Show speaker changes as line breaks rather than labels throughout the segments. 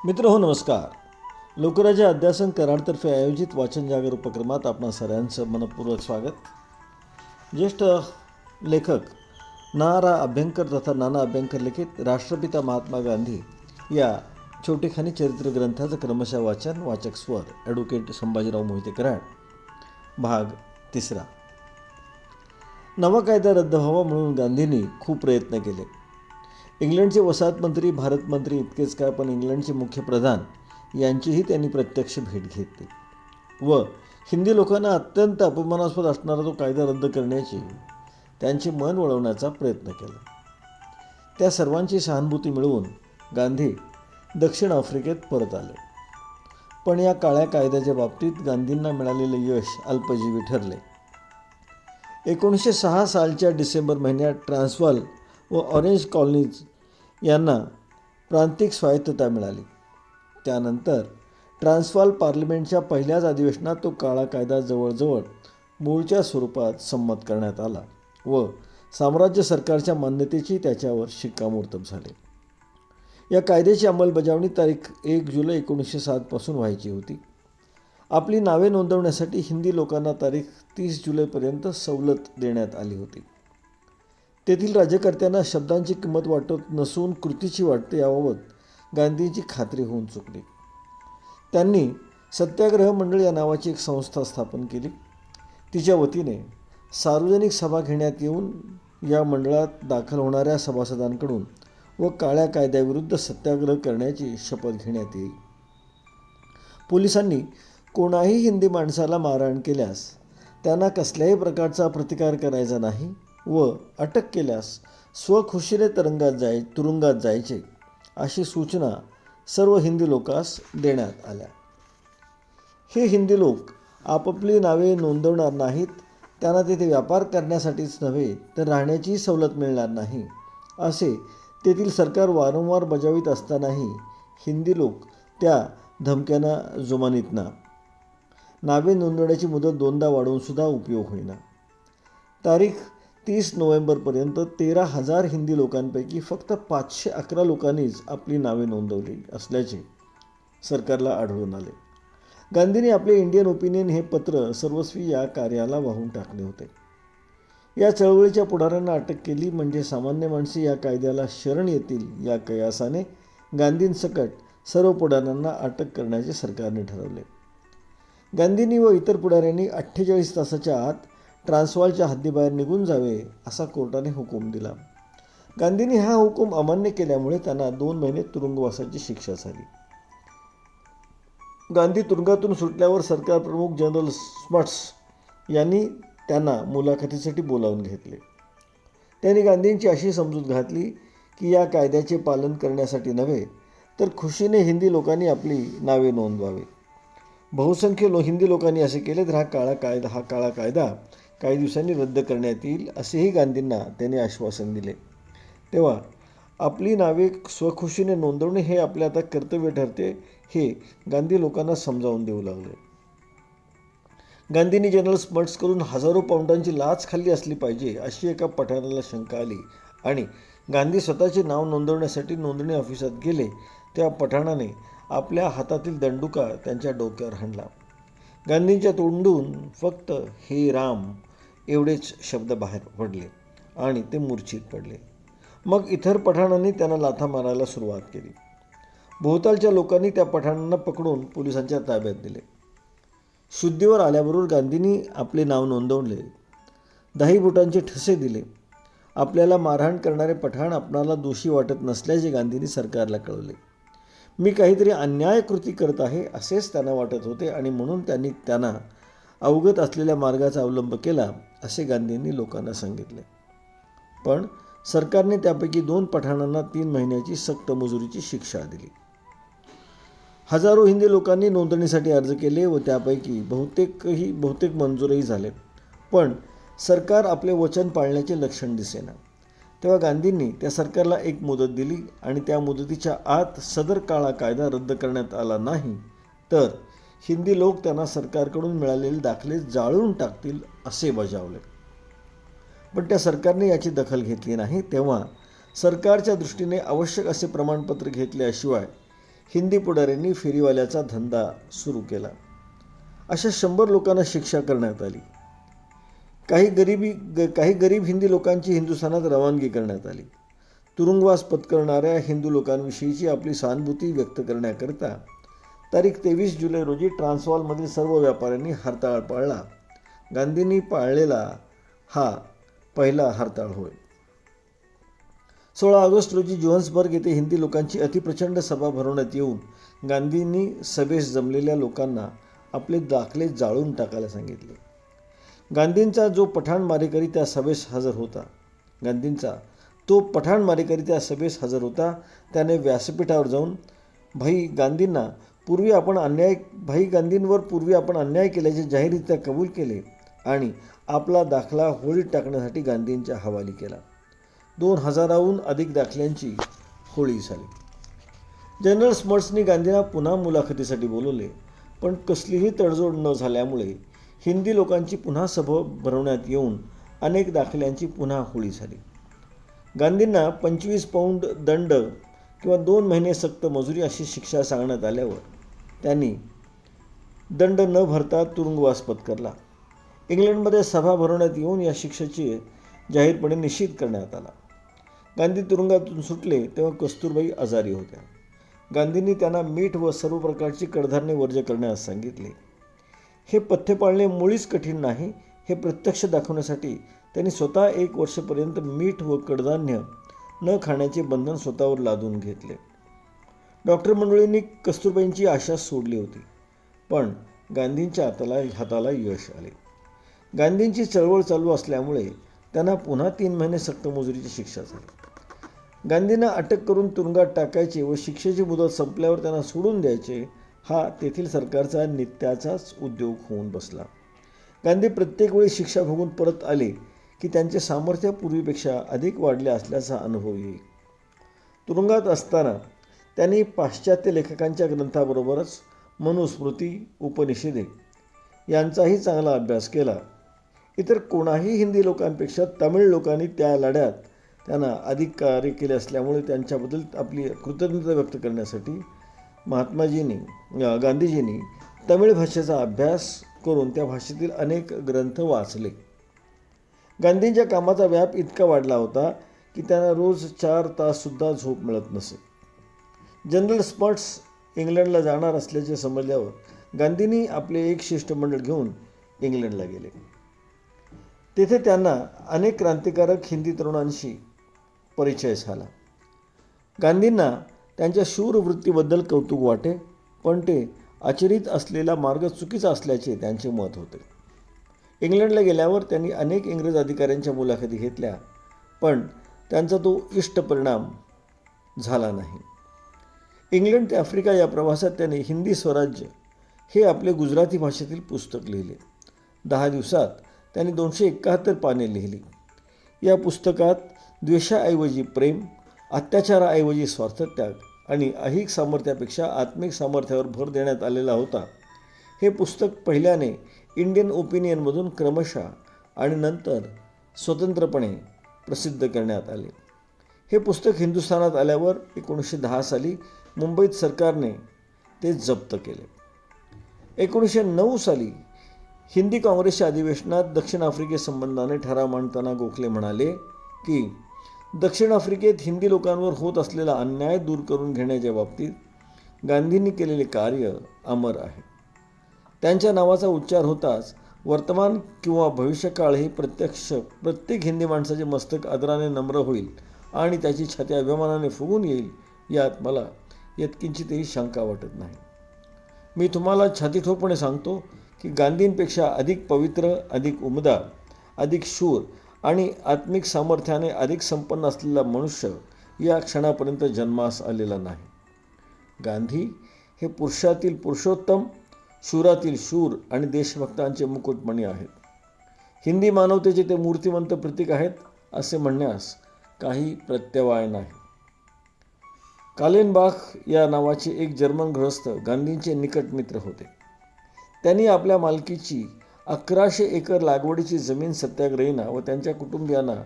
मित्र हो नमस्कार. लोकराज्य अध्यासन कराडतर्फे आयोजित वाचन जागर उपक्रमात आपणा सर्वांचं मनपूर्वक स्वागत. ज्येष्ठ लेखक ना. अभ्यंकर तथा नाना अभ्यंकर लिखित राष्ट्रपिता महात्मा गांधी या छोटेखानी चरित्र ग्रंथाचं क्रमशः वाचन. वाचक स्वर ॲडव्होकेट संभाजीराव मोहिते कराड. भाग 3. नवा कायदा रद्द व्हावा म्हणून गांधींनी खूप प्रयत्न केले. इंग्लंडचे वसाहत मंत्री, भारत मंत्री इतकेच काय, पण इंग्लंडचे मुख्य प्रधान यांचीही त्यांनी प्रत्यक्ष भेट घेतली व हिंदी लोकांना अत्यंत अपमानास्पद असणारा तो कायदा रद्द करण्याची त्यांचे मन वळवण्याचा प्रयत्न केला. त्या सर्वांची सहानुभूती मिळवून गांधी दक्षिण आफ्रिकेत परत आले. पण या काळ्या कायद्याच्या बाबतीत गांधींना मिळालेले यश अल्पजीवी ठरले. 1906 सालच्या डिसेंबर महिन्यात ट्रान्सवाल व ऑरेंज कॉलनीज यांना प्रांतिक स्वायत्तता मिळाली. त्यानंतर ट्रान्सवाल पार्लिमेंटच्या पहिल्याच अधिवेशनात तो काळा कायदा जवळजवळ मूळच्या स्वरूपात संमत करण्यात आला व साम्राज्य सरकारच्या मान्यतेची त्याच्यावर शिक्कामोर्तब झाले. या कायद्याची अंमलबजावणी तारीख 1 जुलै 1907 पासून व्हायची होती. आपली नावे नोंदवण्यासाठी हिंदी लोकांना तारीख 30 जुलैपर्यंत सवलत देण्यात आली होती. तेथील राज्यकर्त्यांना शब्दांची किंमत वाटत नसून कृतीची वाटते याबाबत गांधींची खात्री होऊन चुकली. त्यांनी सत्याग्रह मंडळ या नावाची एक संस्था स्थापन केली. तिच्या वतीने सार्वजनिक सभा घेण्यात येऊन या मंडळात दाखल होणाऱ्या सभासदांकडून व काळ्या कायद्याविरुद्ध सत्याग्रह करण्याची शपथ घेण्यात येईल. पोलिसांनी कोणाही हिंदी माणसाला मारहाण केल्यास त्यांना कसल्याही प्रकारचा प्रतिकार करायचा नाही व अटक केल्यास स्वखुशीने तुरुंगात जायचे अशी सूचना सर्व हिंदी लोकांस देण्यात आल्या. हे हिंदी लोक आपापली नावे नोंदवणार नाहीत, त्यांना तिथे व्यापार करण्यासाठीच नव्हे तर राहण्याचीही सवलत मिळणार नाही असे तेथील सरकार वारंवार बजावित असतानाही हिंदी लोक त्या धमक्यांना जुमानीत ना. नावे नोंदवण्याची मुदत 2दा वाढवूनसुद्धा उपयोग होईना. तारीख 30 नोव्हेंबरपर्यंत 13,000 हिंदी लोकांपैकी फक्त 511 लोकांनीच आपली नावे नोंदवली असल्याचे सरकारला आढळून आले. गांधींनी आपले इंडियन ओपिनियन हे पत्र सर्वस्वी या कार्याला वाहून टाकले होते. या चळवळीच्या पुढाऱ्यांना अटक केली म्हणजे सामान्य माणसे या कायद्याला शरण येतील या कयासाने गांधींसकट सर्व पुढाऱ्यांना अटक करण्याचे सरकारने ठरवले. गांधींनी व इतर पुढाऱ्यांनी 48 तासाच्या आत ट्रान्सवालच्या हद्दीबाहेर निघून जावे असा कोर्टाने हुकूम दिला. गांधींनी हा हुकूम अमान्य केल्यामुळे त्यांना 2 महिने तुरुंगवासाची शिक्षा झाली. गांधी तुरुंगातून सुटल्यावर सरकार प्रमुख जनरल स्मट्स यांनी त्यांना मुलाखतीसाठी बोलावून घेतले. त्यांनी गांधींची अशी समजूत घातली की या कायद्याचे पालन करण्यासाठी नव्हे तर खुशीने हिंदी लोकांनी आपली नावे नोंदवावे. बहुसंख्य हिंदी लोकांनी असे केले तर हा काळा कायदा काही दिवसांनी रद्द करण्यात येईल असेही गांधींना त्यांनी आश्वासन दिले. तेव्हा आपली नावे स्वखुशीने नोंदवणे हे आपले आता कर्तव्य ठरते हे गांधी लोकांना समजावून देऊ लागले. गांधींनी जनरल स्मट्सकडून हजारो पाऊंडांची लाच खाल्ली असली पाहिजे अशी एका पठाणाला शंका आली आणि गांधी स्वतःचे नाव नोंदवण्यासाठी नोंदणी ऑफिसात गेले तेव्हा पठाणाने आपल्या हातातील दंडुका त्यांच्या डोक्यावर हाणला. गांधींच्या तोंडून फक्त हे राम एवढेच शब्द बाहेर पडले आणि ते मूर्छित पडले. मग इतर पठाणांनी त्यांना लाथा मारायला सुरुवात केली. भोवतालच्या लोकांनी त्या पठाणांना पकडून पोलिसांच्या ताब्यात दिले. शुद्धीवर आल्याबरोबर गांधींनी आपले नाव नोंदवले. 10 बोटांचे ठसे दिले. आपल्याला मारहाण करणारे पठाण आपणाला दोषी वाटत नसल्याचे गांधींनी सरकारला कळवले. मी काहीतरी अन्याय कृती करत आहे असेच त्यांना वाटत होते आणि म्हणून त्यांनी त्यांना अवगत असलेल्या मार्गाचा अवलंब केला असे गांधींनी लोकांना सांगितले. पण सरकारने त्यापैकी 2 पठाणांना 3 महिन्याची सक्त मजुरीची शिक्षा दिली. हजारो हिंदी लोकांनी नोंदणीसाठी अर्ज केले व त्यापैकी बहुतेक मंजूरही झाले. पण सरकार आपले वचन पाळण्याचे लक्षण दिसेना. तेव्हा गांधींनी त्या सरकारला एक मुदत दिली आणि त्या मुदतीच्या आत सदर काळा कायदा रद्द करण्यात आला नाही तर हिंदी लोक त्यांना सरकारकडून मिळालेले दाखले जाळून टाकतील असे बजावले. पण त्या सरकारने याची दखल घेतली नाही. तेव्हा सरकारच्या दृष्टीने आवश्यक असे प्रमाणपत्र घेतल्याशिवाय हिंदी पुढाऱ्यांनी फेरीवाल्याचा धंदा सुरू केला. अशा 100 लोकांना शिक्षा करण्यात आली. काही गरीब हिंदी लोकांची हिंदुस्थानात रवानगी करण्यात आली. तुरुंगवास पत्करणाऱ्या हिंदू लोकांविषयीची आपली सहानुभूती व्यक्त करण्याकरिता तारीख 23 जुलै रोजी ट्रान्सवालमधील सर्व व्यापाऱ्यांनी हरताळ पाळला. गांधींनी पाळलेला हा पहिला हरताळ होय. 16 ऑगस्ट रोजी जोहान्सबर्ग येथे हिंदी लोकांची अतिप्रचंड सभा भरवण्यात येऊन गांधींनी सभेस जमलेल्या लोकांना आपले दाखले जाळून टाकायला सांगितले. गांधींचा जो पठाण मारेकरी त्या सभेस हजर होता त्याने व्यासपीठावर जाऊन भाई गांधींवर पूर्वी आपण अन्याय केल्याचे जाहीररित्या कबूल केले आणि आपला दाखला होळीत टाकण्यासाठी गांधींच्या हवाली केला. 2000हून अधिक दाखल्यांची होळी झाली. जनरल स्मट्सनी गांधींना पुन्हा मुलाखतीसाठी बोलवले, पण कसलीही तडजोड न झाल्यामुळे हिंदी लोकांची पुन्हा सभा भरवण्यात येऊन अनेक दाखल्यांची पुन्हा होळी झाली. गांधींना 25 पाऊंड दंड किंवा 2 महिने सक्त मजुरी अशी शिक्षा सांगण्यात आल्यावर त्यांनी दंड न भरता तुरुंगवास पत्करला. इंग्लंडमध्ये सभा भरवण्यात येऊन या शिक्षेचे जाहीरपणे निषेध करण्यात आला. गांधी तुरुंगातून सुटले तेव्हा कस्तुरबाई आजारी होत्या. गांधींनी त्यांना मीठ व सर्व प्रकारची कडधान्ये वर्ज्य करण्यास सांगितले. हे पथ्य पाळणे मुळीच कठीण नाही हे प्रत्यक्ष दाखवण्यासाठी त्यांनी स्वतः 1 वर्षापर्यंत मीठ व कडधान्य न खाण्याचे बंधन स्वतःवर लादून घेतले. डॉक्टर मंडळींनी कस्तुरबाईंची आशा सोडली होती, पण गांधींच्या हाताला यश आले. गांधींची चळवळ चालू असल्यामुळे त्यांना पुन्हा 3 महिने सक्त मजुरीची शिक्षा झाली. गांधींना अटक करून तुरुंगात टाकायचे व शिक्षेची मुदत संपल्यावर त्यांना सोडून द्यायचे हा तेथील सरकारचा नित्याचाच उद्योग होऊन बसला. गांधी प्रत्येक वेळी शिक्षा भोगून परत आले की त्यांचे सामर्थ्य पूर्वीपेक्षा अधिक वाढले असल्याचा अनुभव येईल. तुरुंगात असताना त्यांनी पाश्चात्य लेखकांच्या ग्रंथाबरोबरच मनुस्मृती, उपनिषदे यांचाही चांगला अभ्यास केला. इतर कोणाही हिंदी लोकांपेक्षा तमिळ लोकांनी त्या लढ्यात त्यांना अधिक कार्य केले असल्यामुळे त्यांच्याबद्दल आपली कृतज्ञता व्यक्त करण्यासाठी गांधीजींनी तमिळ भाषेचा अभ्यास करून त्या भाषेतील अनेक ग्रंथ वाचले. गांधींच्या कामाचा व्याप इतका वाढला होता की त्यांना रोज 4 ताससुद्धा झोप मिळत नसे. जनरल स्मट्स इंग्लंडला जाणार असल्याचे समजल्यावर गांधींनी आपले एक शिष्टमंडळ घेऊन इंग्लंडला गेले. तेथे त्यांना अनेक क्रांतिकारक हिंदी तरुणांशी परिचय झाला. गांधींना त्यांच्या शूर वृत्तीबद्दल कौतुक वाटे, पण ते आचरित असलेला मार्ग चुकीचा असल्याचे त्यांचे मत होते. इंग्लंडला गेल्यावर त्यांनी अनेक इंग्रज अधिकाऱ्यांच्या मुलाखती घेतल्या, पण त्यांचा तो इष्ट परिणाम झाला नाही. इंग्लंड ते आफ्रिका या प्रवासात त्यांनी हिंदी स्वराज्य हे आपले गुजराती भाषेतील पुस्तक लिहिले. 10 दिवसात त्यांनी 271 पाने लिहिली. या पुस्तकात द्वेषाऐवजी प्रेम, अत्याचाराऐवजी स्वार्थत्याग आणि ऐहिक सामर्थ्यापेक्षा आत्मिक सामर्थ्यावर भर देण्यात आलेला होता. हे पुस्तक पहिल्याने इंडियन ओपिनियनमधून क्रमशः आणि नंतर स्वतंत्रपणे प्रसिद्ध करण्यात आले. हे पुस्तक हिंदुस्थानात आल्यावर 1910 साली मुंबईत सरकारने ते जप्त केले. 1909 साली हिंदी काँग्रेसच्या अधिवेशनात दक्षिण आफ्रिकेसंबंधाने ठराव मांडताना गोखले म्हणाले की दक्षिण आफ्रिकेत हिंदी लोकांवर होत असलेला अन्याय दूर करून घेण्याच्या बाबतीत गांधींनी केलेले कार्य अमर आहे. त्यांच्या नावाचा उच्चार होताच वर्तमान किंवा भविष्यकाळही प्रत्येक हिंदी माणसाचे मस्तक आदराने नम्र होईल आणि त्याची छाती अभिमानाने फुगून येईल यात मला यत्किंचितही शंका वाटत नाही. मी तुम्हाला छातीठोकपणे सांगतो की गांधींपेक्षा अधिक पवित्र, अधिक उमदा, अधिक शूर आणि आत्मिक सामर्थ्याने अधिक संपन्न असलेला मनुष्य या क्षणापर्यंत जन्मास आलेला नाही. गांधी हे पुरुषातील पुरुषोत्तम, शूरातील शूर आणि देशभक्तांचे मुकुटमणी आहेत. हिंदी मानवतेचे ते मूर्तिमंत प्रतीक आहेत असे म्हणण्यास काही प्रत्यवाय नाही. कालेनबाख या नावाचे एक जर्मन गृहस्थ गांधींचे निकट मित्र होते. त्यांनी आपल्या मालकीची 1100 एकर लागवडीची जमीन सत्याग्रहींना व त्यांच्या कुटुंबियांना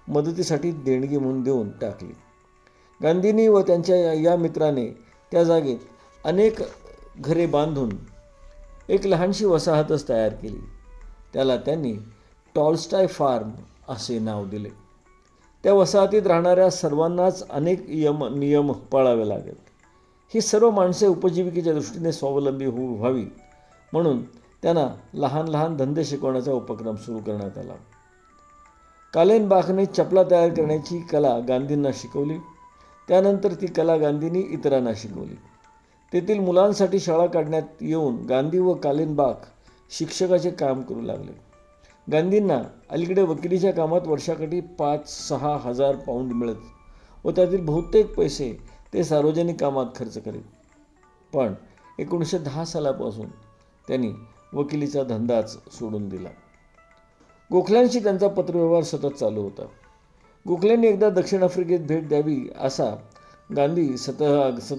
मदतीसाठी देणगी म्हणून देऊन टाकली. गांधींनी व त्यांच्या या मित्राने त्या जागेत अनेक घरे बांधून एक लहानशी वसाहतच तयार केली. त्याला त्यांनी टॉल्स्टॉय फार्म असे नाव दिले. त्या वसाहतीत राहणाऱ्या सर्वांनाच अनेक नियम पाळावे लागेल. ही सर्व माणसे उपजीविकेच्या दृष्टीने स्वावलंबी व्हावी म्हणून त्यांना लहान लहान धंदे शिकवण्याचा उपक्रम सुरू करण्यात आला. कालेनबाखने चपला तयार करण्याची कला गांधींना शिकवली. त्यानंतर ती कला गांधींनी इतरांना शिकवली. तेथील मुलांसाठी शाळा काढण्यात येऊन गांधी व कालेनबाख शिक्षकाचे काम करू लागले. गांधींना अलीकडे वकिलीच्या कामात वर्षाकाठी 5-6 हजार पाऊंड मिळत व त्यातील बहुतेक पैसे ते सार्वजनिक कामात खर्च करीत. पण 1910 सालापासून त्यांनी वकिलीचा धंदाच सोडून दिला. गोखल्यांशी त्यांचा पत्रव्यवहार सतत चालू होता. गोखल्यांनी एकदा दक्षिण आफ्रिकेत भेट द्यावी असा गांधी सतत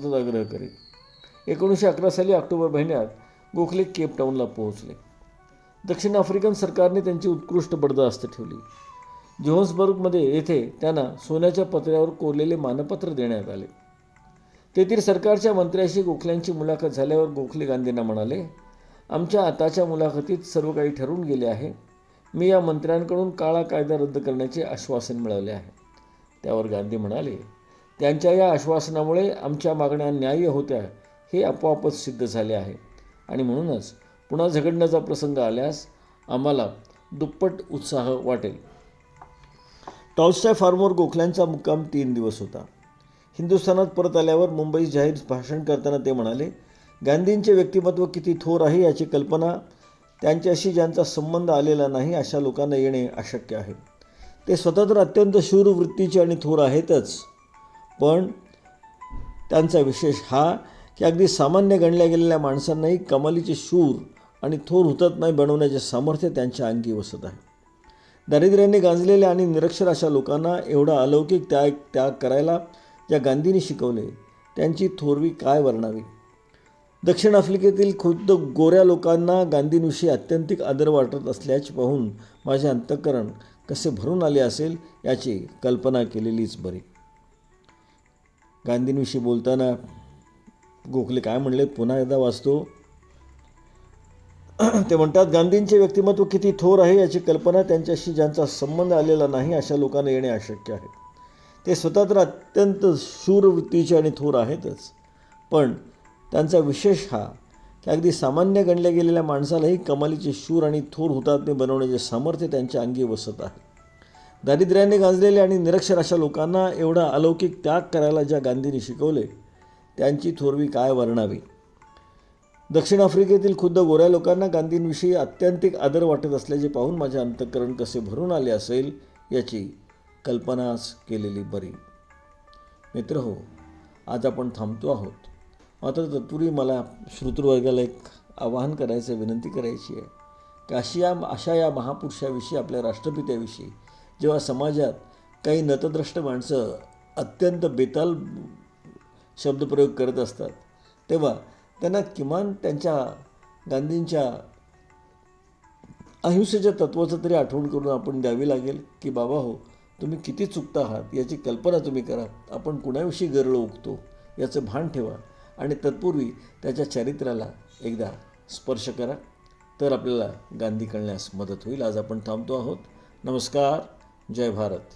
आग्रह करीत. 1911 साली ऑक्टोबर महिन्यात गोखले केपटाऊनला पोहोचले. दक्षिण आफ्रिकन सरकारने त्यांची उत्कृष्ट बडदास्त ठेवली. जोहान्सबर्गमध्ये येथे त्यांना सोन्याच्या पत्र्यावर कोरलेले मानपत्र देण्यात आले. तेथील सरकारच्या मंत्र्याशी गोखल्यांची मुलाखत झाल्यावर गोखले गांधींना म्हणाले, आमच्या आताच्या मुलाखतीत सर्व काही ठरवून गेले आहे. मी या मंत्र्यांकडून काळा कायदा रद्द करण्याचे आश्वासन मिळवले आहे. त्यावर गांधी म्हणाले, त्यांच्या या आश्वासनामुळे आमच्या मागण्या न्याय्य होत्या हे आपोआपच सिद्ध झाले आहे आणि म्हणूनच पुन्हा झगडण्याचा प्रसंग आल्यास आम्हाला दुप्पट उत्साह वाटेल. टॉल्स्टॉय फार्मवर गोखल्यांचा मुक्काम 3 दिवस होता. हिंदुस्थानात परत आल्यावर मुंबईत जाहीर भाषण करताना ते म्हणाले, गांधींचे व्यक्तिमत्व किती थोर आहे याची कल्पना त्यांच्याशी ज्यांचा संबंध आलेला नाही अशा लोकांना येणे अशक्य आहे. ते स्वतः तर अत्यंत शूर वृत्तीचे आणि थोर आहेतच, पण त्यांचा विशेष हा की अगदी सामान्य गणल्या गेलेल्या माणसांनाही कमालीचे शूर आणि थोर हुतात्मा बनवण्याचे सामर्थ्य त्यांच्या अंगी वसत आहे. दारिद्र्याने गांजलेल्या आणि निरक्षर अशा लोकांना एवढा अलौकिक त्याग करायला ज्या गांधींनी शिकवले त्यांची थोरवी काय वर्णावी. दक्षिण आफ्रिकेतील खुद्द गोऱ्या लोकांना गांधींविषयी अत्यंतिक आदर वाटत असल्याचे पाहून माझे अंतःकरण कसे भरून आले असेल याची कल्पना केलेलीच बरी. गांधींविषयी बोलताना गोखले काय म्हणले पुन्हा एकदा वाचतो. ते म्हणतात, गांधींचे व्यक्तिमत्व किती थोर आहे याची कल्पना त्यांच्याशी ज्यांचा संबंध आलेला नाही अशा लोकांना येणे अशक्य आहे. ते स्वतः तर अत्यंत शूर वृत्तीचे आणि थोर आहेतच, पण त्यांचा विशेष हा की अगदी सामान्य गणल्या गेलेल्या माणसालाही कमालीचे शूर आणि थोर हुतात्मे बनवण्याचे सामर्थ्य त्यांच्या अंगी वसत आहे. दारिद्र्याने गांजलेल्या आणि निरक्षर अशा लोकांना एवढा अलौकिक त्याग करायला ज्या गांधींनी शिकवले त्यांची थोरवी काय वर्णावी. दक्षिण आफ्रिकेतील खुद्द गोऱ्या लोकांना गांधींविषयी अत्यंतिक आदर वाटत असल्याचे पाहून माझे अंतःकरण कसे भरून आले असेल याची कल्पनाच केलेली बरी. मित्रहो, आज आपण थांबतो आहोत. मात्र तत्पूर्वी मला श्रोतृवर्गाला एक आवाहन करायचं, विनंती करायची आहे की अशा या महापुरुषाविषयी, आपल्या राष्ट्रपित्याविषयी जेव्हा समाजात काही नतद्रष्ट माणसं अत्यंत बेताल शब्दप्रयोग करत असतात तेव्हा त्यांना किमान त्यांच्या गांधींच्या अहिंसेच्या तत्त्वाचं तरी आठवण करून आपण द्यावी लागेल की बाबा हो, तुम्ही किती चुकता आहात याची कल्पना तुम्ही करा. आपण कुणाविषयी गरळ उगतो याचं भान ठेवा आणि तत्पूर्वी त्याच्या चरित्राला एकदा स्पर्श करा, तर आपल्याला गांधी कळण्यास मदत होईल. आज आपण थांबतो आहोत. नमस्कार. जय भारत.